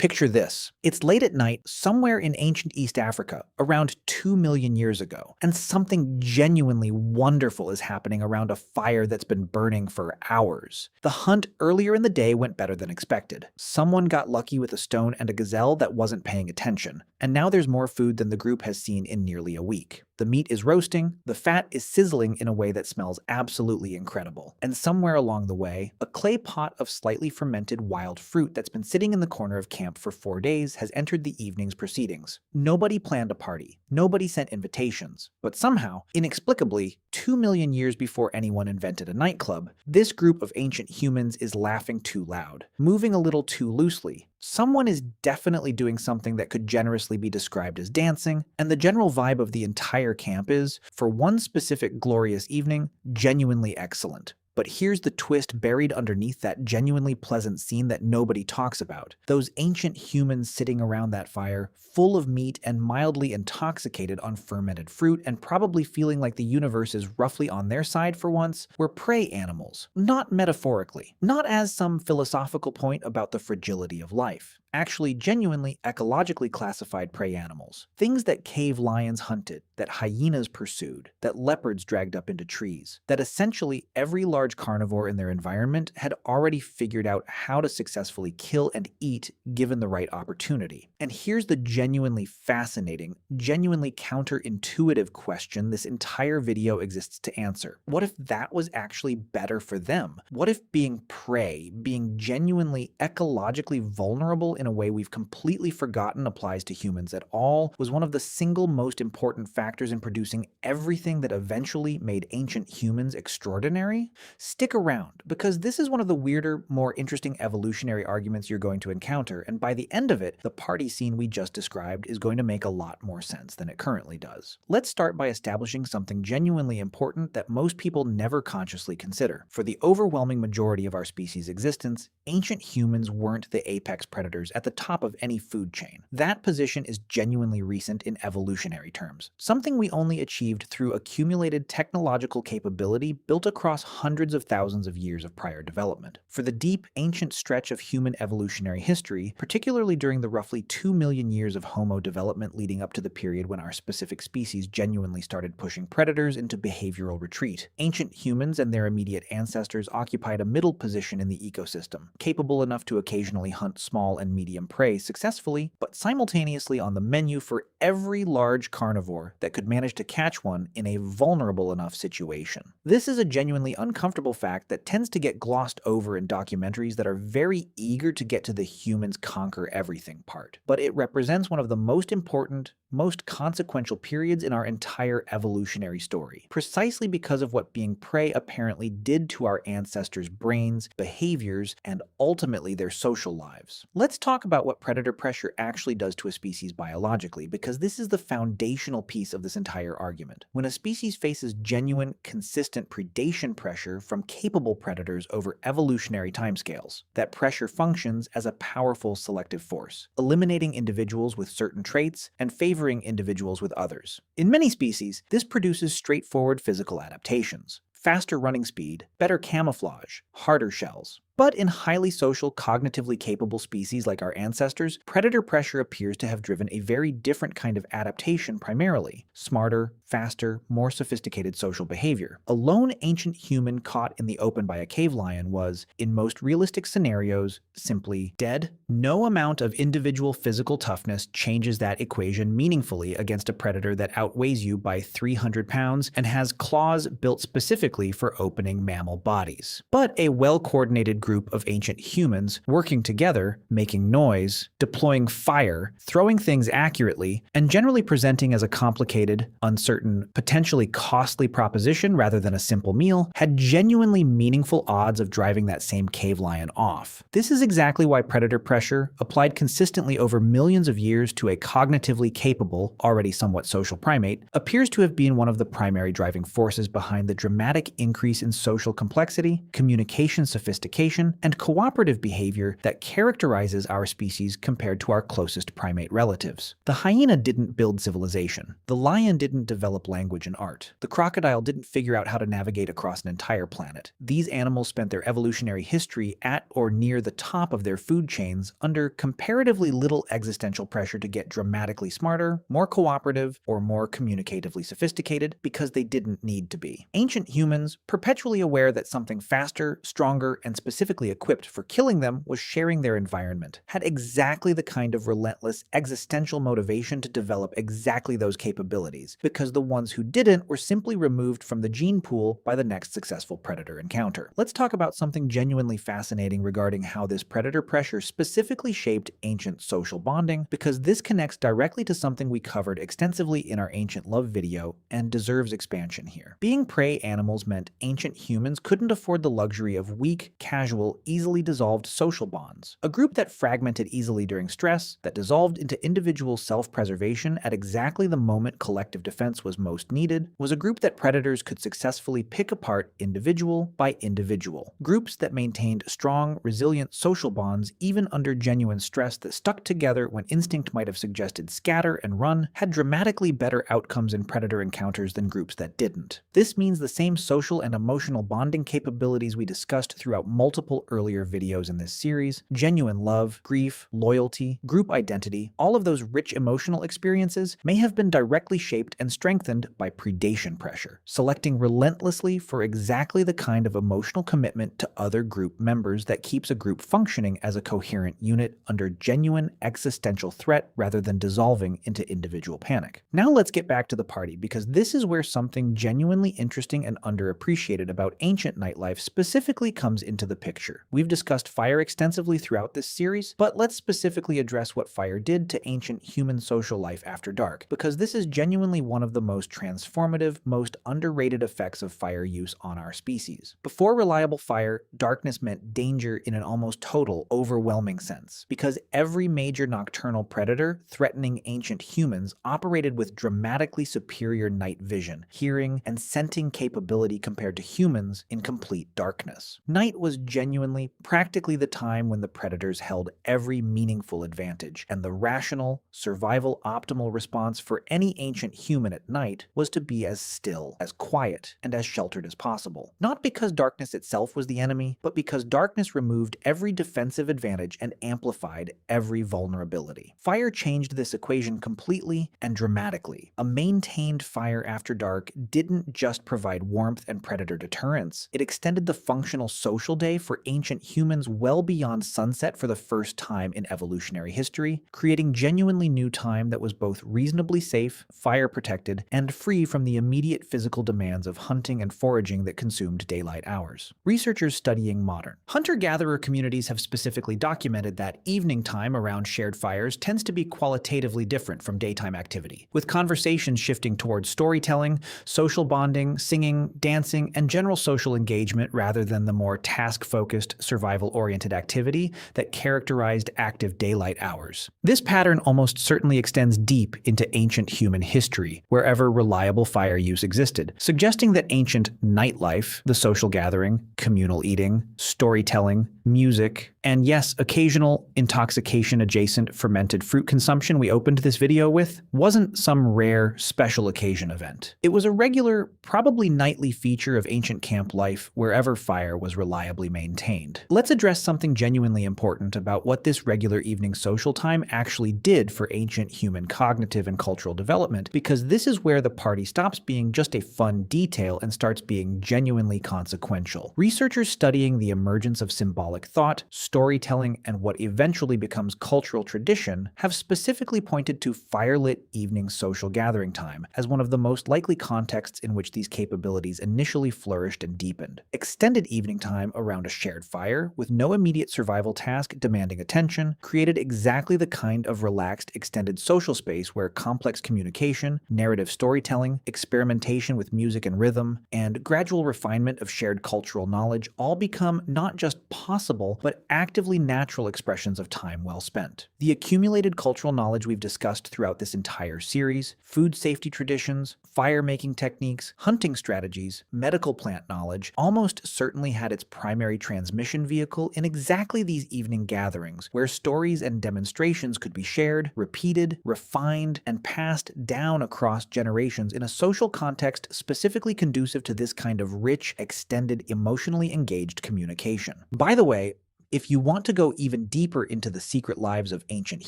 Picture this. It's late at night somewhere in ancient East Africa, around 2 million years ago, and something genuinely wonderful is happening around a fire that's been burning for hours. The hunt earlier in the day went better than expected. Someone got lucky with a stone and a gazelle that wasn't paying attention, and now there's more food than the group has seen in nearly a week. The meat is roasting, the fat is sizzling in a way that smells absolutely incredible. And somewhere along the way, a clay pot of slightly fermented wild fruit that's been sitting in the corner of camp for 4 days has entered the evening's proceedings. Nobody planned a party, nobody sent invitations, but somehow, inexplicably, 2 million years before anyone invented a nightclub, this group of ancient humans is laughing too loud, moving a little too loosely. Someone is definitely doing something that could generously be described as dancing, and the general vibe of the entire camp is, for one specific glorious evening, genuinely excellent. But here's the twist buried underneath that genuinely pleasant scene that nobody talks about. Those ancient humans sitting around that fire, full of meat and mildly intoxicated on fermented fruit and probably feeling like the universe is roughly on their side for once, were prey animals. Not metaphorically, not as some philosophical point about the fragility of life. Actually genuinely ecologically classified prey animals. Things that cave lions hunted, that hyenas pursued, that leopards dragged up into trees, that essentially every large carnivore in their environment had already figured out how to successfully kill and eat given the right opportunity. And here's the genuinely fascinating, genuinely counterintuitive question this entire video exists to answer. What if that was actually better for them? What if being prey, being genuinely ecologically vulnerable in a way we've completely forgotten applies to humans at all, was one of the single most important factors in producing everything that eventually made ancient humans extraordinary? Stick around, because this is one of the weirder, more interesting evolutionary arguments you're going to encounter, and by the end of it, the party scene we just described is going to make a lot more sense than it currently does. Let's start by establishing something genuinely important that most people never consciously consider. For the overwhelming majority of our species' existence, ancient humans weren't the apex predators at the top of any food chain. That position is genuinely recent in evolutionary terms, something we only achieved through accumulated technological capability built across hundreds of thousands of years of prior development. For the deep, ancient stretch of human evolutionary history, particularly during the roughly 2 million years of Homo development leading up to the period when our specific species genuinely started pushing predators into behavioral retreat, ancient humans and their immediate ancestors occupied a middle position in the ecosystem, capable enough to occasionally hunt small and medium prey successfully, but simultaneously on the menu for every large carnivore that could manage to catch one in a vulnerable enough situation. This is a genuinely uncomfortable fact that tends to get glossed over in documentaries that are very eager to get to the humans conquer everything part, but it represents one of the most important, most consequential periods in our entire evolutionary story, precisely because of what being prey apparently did to our ancestors' brains, behaviors, and ultimately their social lives. Let's talk about what predator pressure actually does to a species biologically, because this is the foundational piece of this entire argument. When a species faces genuine, consistent predation pressure from capable predators over evolutionary timescales, that pressure functions as a powerful selective force, eliminating individuals with certain traits and favoring individuals with others. In many species, this produces straightforward physical adaptations. Faster running speed, better camouflage, harder shells. But in highly social, cognitively capable species like our ancestors, predator pressure appears to have driven a very different kind of adaptation primarily. Smarter, faster, more sophisticated social behavior. A lone ancient human caught in the open by a cave lion was, in most realistic scenarios, simply dead. No amount of individual physical toughness changes that equation meaningfully against a predator that outweighs you by 300 pounds and has claws built specifically for opening mammal bodies. But a well-coordinated group of ancient humans working together, making noise, deploying fire, throwing things accurately, and generally presenting as a complicated, uncertain, potentially costly proposition rather than a simple meal, had genuinely meaningful odds of driving that same cave lion off. This is exactly why predator pressure, applied consistently over millions of years to a cognitively capable, already somewhat social primate, appears to have been one of the primary driving forces behind the dramatic increase in social complexity, communication sophistication, adaptation, and cooperative behavior that characterizes our species compared to our closest primate relatives. The hyena didn't build civilization. The lion didn't develop language and art. The crocodile didn't figure out how to navigate across an entire planet. These animals spent their evolutionary history at or near the top of their food chains under comparatively little existential pressure to get dramatically smarter, more cooperative, or more communicatively sophisticated because they didn't need to be. Ancient humans, perpetually aware that something faster, stronger, and specifically equipped for killing them was sharing their environment, had exactly the kind of relentless existential motivation to develop exactly those capabilities, because the ones who didn't were simply removed from the gene pool by the next successful predator encounter. Let's talk about something genuinely fascinating regarding how this predator pressure specifically shaped ancient social bonding, because this connects directly to something we covered extensively in our ancient love video and deserves expansion here. Being prey animals meant ancient humans couldn't afford the luxury of weak, casual, easily dissolved social bonds. A group that fragmented easily during stress, that dissolved into individual self-preservation at exactly the moment collective defense was most needed, was a group that predators could successfully pick apart individual by individual. Groups that maintained strong, resilient social bonds even under genuine stress that stuck together when instinct might have suggested scatter and run had dramatically better outcomes in predator encounters than groups that didn't. This means the same social and emotional bonding capabilities we discussed throughout multiple earlier videos in this series, genuine love, grief, loyalty, group identity, all of those rich emotional experiences may have been directly shaped and strengthened by predation pressure, selecting relentlessly for exactly the kind of emotional commitment to other group members that keeps a group functioning as a coherent unit under genuine existential threat rather than dissolving into individual panic. Now let's get back to the party, because this is where something genuinely interesting and underappreciated about ancient nightlife specifically comes into the picture. We've discussed fire extensively throughout this series, but let's specifically address what fire did to ancient human social life after dark, because this is genuinely one of the most transformative, most underrated effects of fire use on our species. Before reliable fire, darkness meant danger in an almost total, overwhelming sense, because every major nocturnal predator threatening ancient humans operated with dramatically superior night vision, hearing, and scenting capability compared to humans in complete darkness. Night was genuinely, practically the time when the predators held every meaningful advantage, and the rational, survival optimal response for any ancient human at night was to be as still, as quiet, and as sheltered as possible. Not because darkness itself was the enemy, but because darkness removed every defensive advantage and amplified every vulnerability. Fire changed this equation completely and dramatically. A maintained fire after dark didn't just provide warmth and predator deterrence, it extended the functional social day for ancient humans well beyond sunset for the first time in evolutionary history, creating genuinely new time that was both reasonably safe, fire protected, and free from the immediate physical demands of hunting and foraging that consumed daylight hours. Researchers studying modern hunter-gatherer communities have specifically documented that evening time around shared fires tends to be qualitatively different from daytime activity, with conversations shifting towards storytelling, social bonding, singing, dancing, and general social engagement rather than the more task-focused, survival-oriented activity that characterized active daylight hours. This pattern almost certainly extends deep into ancient human history, wherever reliable fire use existed, suggesting that ancient nightlife, the social gathering, communal eating, storytelling, music, and yes, occasional intoxication-adjacent fermented fruit consumption we opened this video with, wasn't some rare, special occasion event. It was a regular, probably nightly feature of ancient camp life wherever fire was reliably maintained. Let's address something genuinely important about what this regular evening social time actually did for ancient human cognitive and cultural development, because this is where the party stops being just a fun detail and starts being genuinely consequential. Researchers studying the emergence of symbolic thought, storytelling, and what eventually becomes cultural tradition have specifically pointed to firelit evening social gathering time as one of the most likely contexts in which these capabilities initially flourished and deepened. Extended evening time around a shared fire, with no immediate survival task demanding attention, created exactly the kind of relaxed, extended social space where complex communication, narrative storytelling, experimentation with music and rhythm, and gradual refinement of shared cultural knowledge all become not just possible, but actively natural expressions of time well spent. The accumulated cultural knowledge we've discussed throughout this entire series, food safety traditions, fire-making techniques, hunting strategies, medical plant knowledge, almost certainly had its primary transmission vehicle in exactly these evening gatherings, where stories and demonstrations could be shared, repeated, refined, and passed down across generations in a social context specifically conducive to this kind of rich, extended, emotionally engaged communication. By the way, if you want to go even deeper into the secret lives of ancient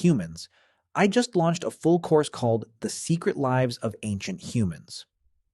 humans, I just launched a full course called The Secret Lives of Ancient Humans.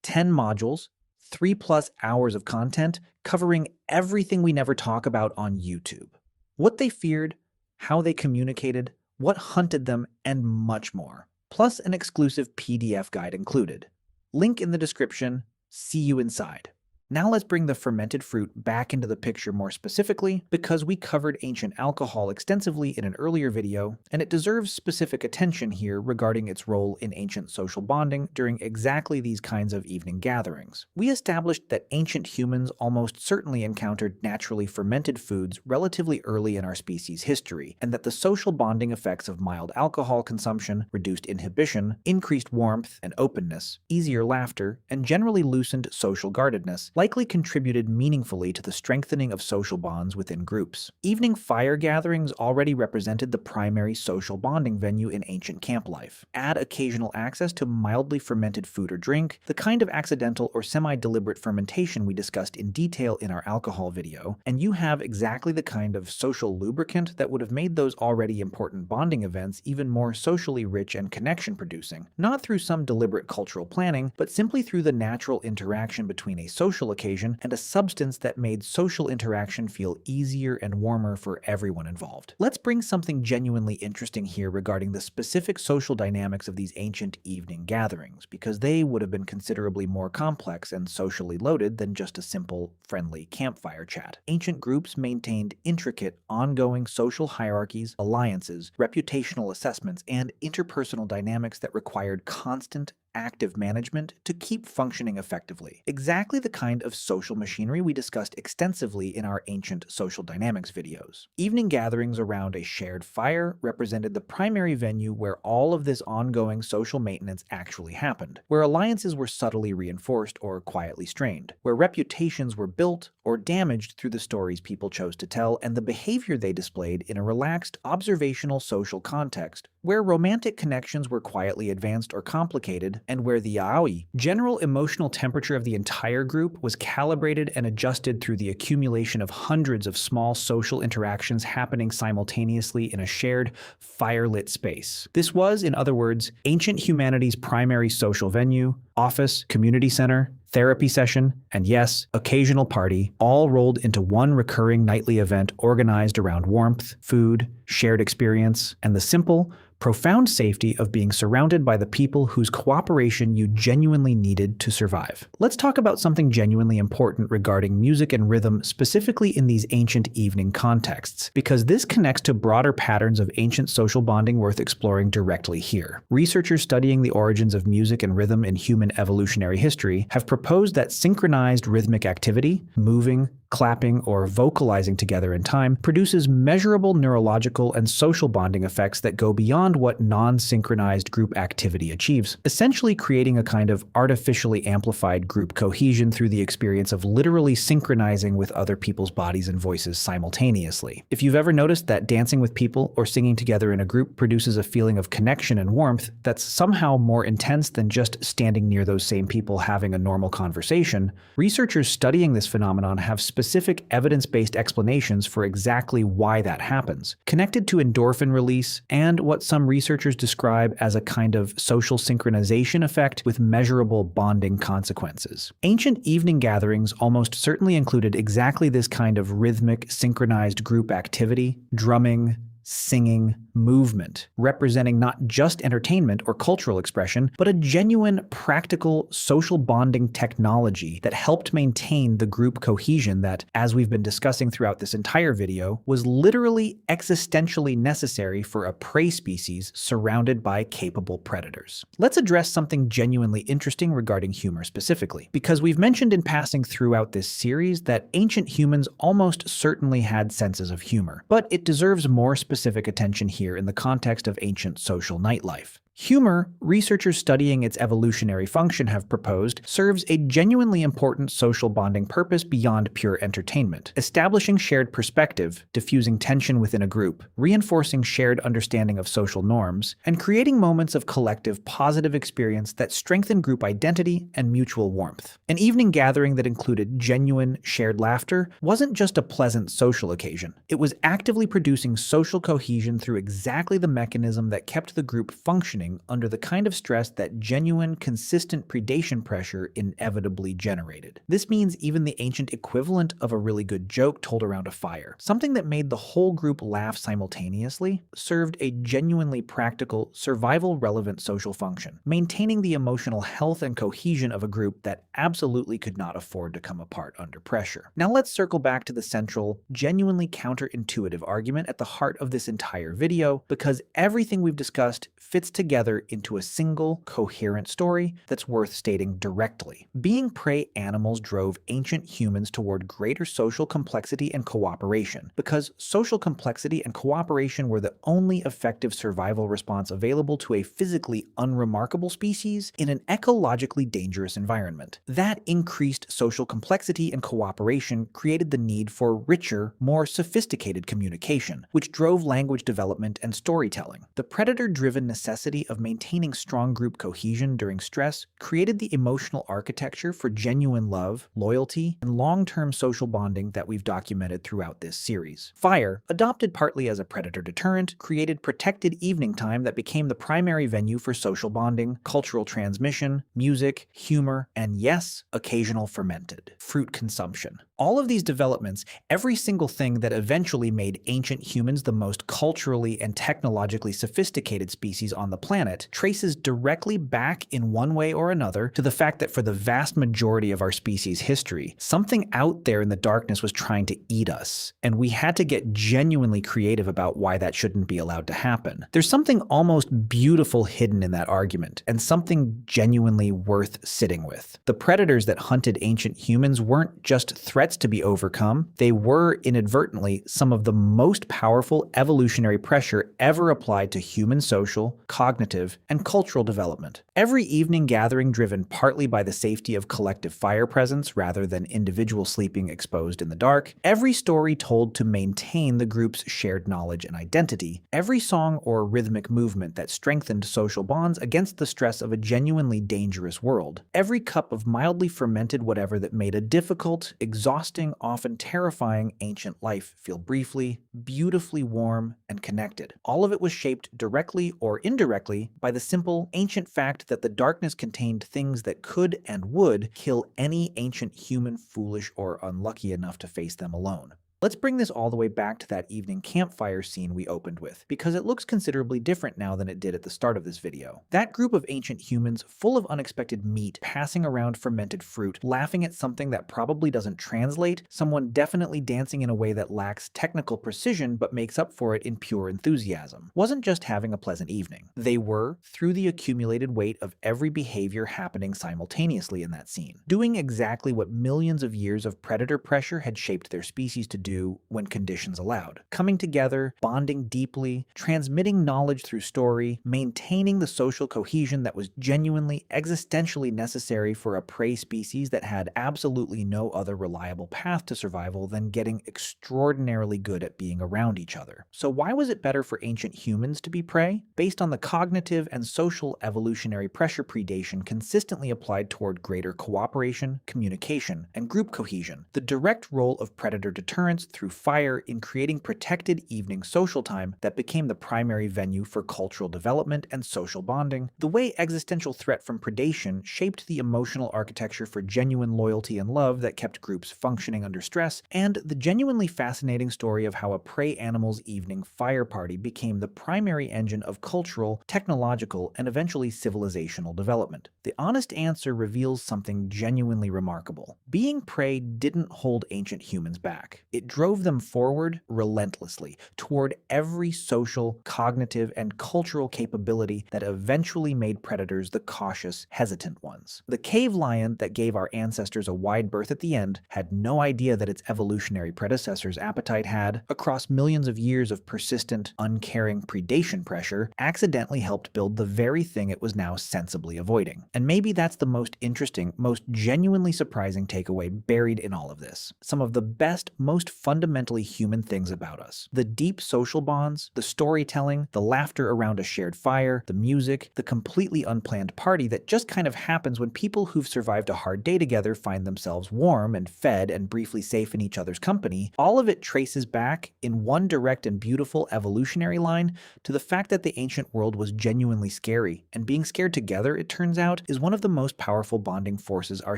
10 modules, 3+ hours of content covering everything we never talk about on YouTube. What they feared, how they communicated, what hunted them, and much more. Plus an exclusive PDF guide included. Link in the description. See you inside. Now let's bring the fermented fruit back into the picture more specifically, because we covered ancient alcohol extensively in an earlier video, and it deserves specific attention here regarding its role in ancient social bonding during exactly these kinds of evening gatherings. We established that ancient humans almost certainly encountered naturally fermented foods relatively early in our species' history, and that the social bonding effects of mild alcohol consumption, reduced inhibition, increased warmth and openness, easier laughter, and generally loosened social guardedness likely contributed meaningfully to the strengthening of social bonds within groups. Evening fire gatherings already represented the primary social bonding venue in ancient camp life. Add occasional access to mildly fermented food or drink, the kind of accidental or semi-deliberate fermentation we discussed in detail in our alcohol video, and you have exactly the kind of social lubricant that would have made those already important bonding events even more socially rich and connection-producing, not through some deliberate cultural planning, but simply through the natural interaction between a social occasion and a substance that made social interaction feel easier and warmer for everyone involved. Let's bring something genuinely interesting here regarding the specific social dynamics of these ancient evening gatherings, because they would have been considerably more complex and socially loaded than just a simple, friendly campfire chat. Ancient groups maintained intricate, ongoing social hierarchies, alliances, reputational assessments, and interpersonal dynamics that required constant, active management to keep functioning effectively. Exactly the kind of social machinery we discussed extensively in our ancient social dynamics videos. Evening gatherings around a shared fire represented the primary venue where all of this ongoing social maintenance actually happened, where alliances were subtly reinforced or quietly strained, where reputations were built or damaged through the stories people chose to tell and the behavior they displayed in a relaxed, observational social context, where romantic connections were quietly advanced or complicated, and where the yaoi, general emotional temperature of the entire group, was calibrated and adjusted through the accumulation of hundreds of small social interactions happening simultaneously in a shared, fire-lit space. This was, in other words, ancient humanity's primary social venue, office, community center, therapy session, and yes, occasional party, all rolled into one recurring nightly event organized around warmth, food, shared experience, and the simple, profound safety of being surrounded by the people whose cooperation you genuinely needed to survive. Let's talk about something genuinely important regarding music and rhythm, specifically in these ancient evening contexts, because this connects to broader patterns of ancient social bonding worth exploring directly here. Researchers studying the origins of music and rhythm in human evolutionary history have proposed that synchronized rhythmic activity, moving, clapping, or vocalizing together in time, produces measurable neurological and social bonding effects that go beyond what non-synchronized group activity achieves, essentially creating a kind of artificially amplified group cohesion through the experience of literally synchronizing with other people's bodies and voices simultaneously. If you've ever noticed that dancing with people or singing together in a group produces a feeling of connection and warmth that's somehow more intense than just standing near those same people having a normal conversation, researchers studying this phenomenon have specific evidence-based explanations for exactly why that happens, connected to endorphin release and what some researchers describe as a kind of social synchronization effect with measurable bonding consequences. Ancient evening gatherings almost certainly included exactly this kind of rhythmic, synchronized group activity, drumming, singing, movement, representing not just entertainment or cultural expression, but a genuine, practical, social bonding technology that helped maintain the group cohesion that, as we've been discussing throughout this entire video, was literally existentially necessary for a prey species surrounded by capable predators. Let's address something genuinely interesting regarding humor specifically, because we've mentioned in passing throughout this series that ancient humans almost certainly had senses of humor, but it deserves more specific attention here in the context of ancient social nightlife. Humor, researchers studying its evolutionary function have proposed, serves a genuinely important social bonding purpose beyond pure entertainment, establishing shared perspective, diffusing tension within a group, reinforcing shared understanding of social norms, and creating moments of collective positive experience that strengthen group identity and mutual warmth. An evening gathering that included genuine, shared laughter wasn't just a pleasant social occasion. It was actively producing social cohesion through exactly the mechanism that kept the group functioning under the kind of stress that genuine, consistent predation pressure inevitably generated. This means even the ancient equivalent of a really good joke told around a fire, something that made the whole group laugh simultaneously, served a genuinely practical, survival-relevant social function, maintaining the emotional health and cohesion of a group that absolutely could not afford to come apart under pressure. Now let's circle back to the central, genuinely counterintuitive argument at the heart of this entire video, because everything we've discussed fits together into a single, coherent story that's worth stating directly. Being prey animals drove ancient humans toward greater social complexity and cooperation, because social complexity and cooperation were the only effective survival response available to a physically unremarkable species in an ecologically dangerous environment. That increased social complexity and cooperation created the need for richer, more sophisticated communication, which drove language development and storytelling. The predator-driven necessity of maintaining strong group cohesion during stress created the emotional architecture for genuine love, loyalty, and long-term social bonding that we've documented throughout this series. Fire, adopted partly as a predator deterrent, created protected evening time that became the primary venue for social bonding, cultural transmission, music, humor, and yes, occasional fermented fruit consumption. All of these developments, every single thing that eventually made ancient humans the most culturally and technologically sophisticated species on the planet, traces directly back in one way or another to the fact that for the vast majority of our species' history, something out there in the darkness was trying to eat us, and we had to get genuinely creative about why that shouldn't be allowed to happen. There's something almost beautiful hidden in that argument, and something genuinely worth sitting with. The predators that hunted ancient humans weren't just threats to be overcome, they were inadvertently some of the most powerful evolutionary pressure ever applied to human social, cognitive, and cultural development. Every evening gathering driven partly by the safety of collective fire presence rather than individual sleeping exposed in the dark, every story told to maintain the group's shared knowledge and identity, every song or rhythmic movement that strengthened social bonds against the stress of a genuinely dangerous world, every cup of mildly fermented whatever that made a difficult, exhausting, often terrifying ancient life feel briefly, beautifully warm, and connected. All of it was shaped directly or indirectly by the simple, ancient fact that the darkness contained things that could and would kill any ancient human foolish or unlucky enough to face them alone. Let's bring this all the way back to that evening campfire scene we opened with, because it looks considerably different now than it did at the start of this video. That group of ancient humans, full of unexpected meat, passing around fermented fruit, laughing at something that probably doesn't translate, someone definitely dancing in a way that lacks technical precision but makes up for it in pure enthusiasm, wasn't just having a pleasant evening. They were, through the accumulated weight of every behavior happening simultaneously in that scene, doing exactly what millions of years of predator pressure had shaped their species to do when conditions allowed. Coming together, bonding deeply, transmitting knowledge through story, maintaining the social cohesion that was genuinely existentially necessary for a prey species that had absolutely no other reliable path to survival than getting extraordinarily good at being around each other. So why was it better for ancient humans to be prey? Based on the cognitive and social evolutionary pressure predation consistently applied toward greater cooperation, communication, and group cohesion, the direct role of predator deterrence endurance through fire in creating protected evening social time that became the primary venue for cultural development and social bonding, the way existential threat from predation shaped the emotional architecture for genuine loyalty and love that kept groups functioning under stress, and the genuinely fascinating story of how a prey animal's evening fire party became the primary engine of cultural, technological, and eventually civilizational development. The honest answer reveals something genuinely remarkable. Being prey didn't hold ancient humans back. It drove them forward relentlessly toward every social, cognitive, and cultural capability that eventually made predators the cautious, hesitant ones. The cave lion that gave our ancestors a wide berth at the end had no idea that its evolutionary predecessor's appetite had, across millions of years of persistent, uncaring predation pressure, accidentally helped build the very thing it was now sensibly avoiding. And maybe that's the most interesting, most genuinely surprising takeaway buried in all of this. Some of the best, most fundamentally human things about us. The deep social bonds, the storytelling, the laughter around a shared fire, the music, the completely unplanned party that just kind of happens when people who've survived a hard day together find themselves warm and fed and briefly safe in each other's company. All of it traces back, in one direct and beautiful evolutionary line, to the fact that the ancient world was genuinely scary, and being scared together, it turns out, is one of the most powerful bonding forces our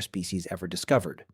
species ever discovered.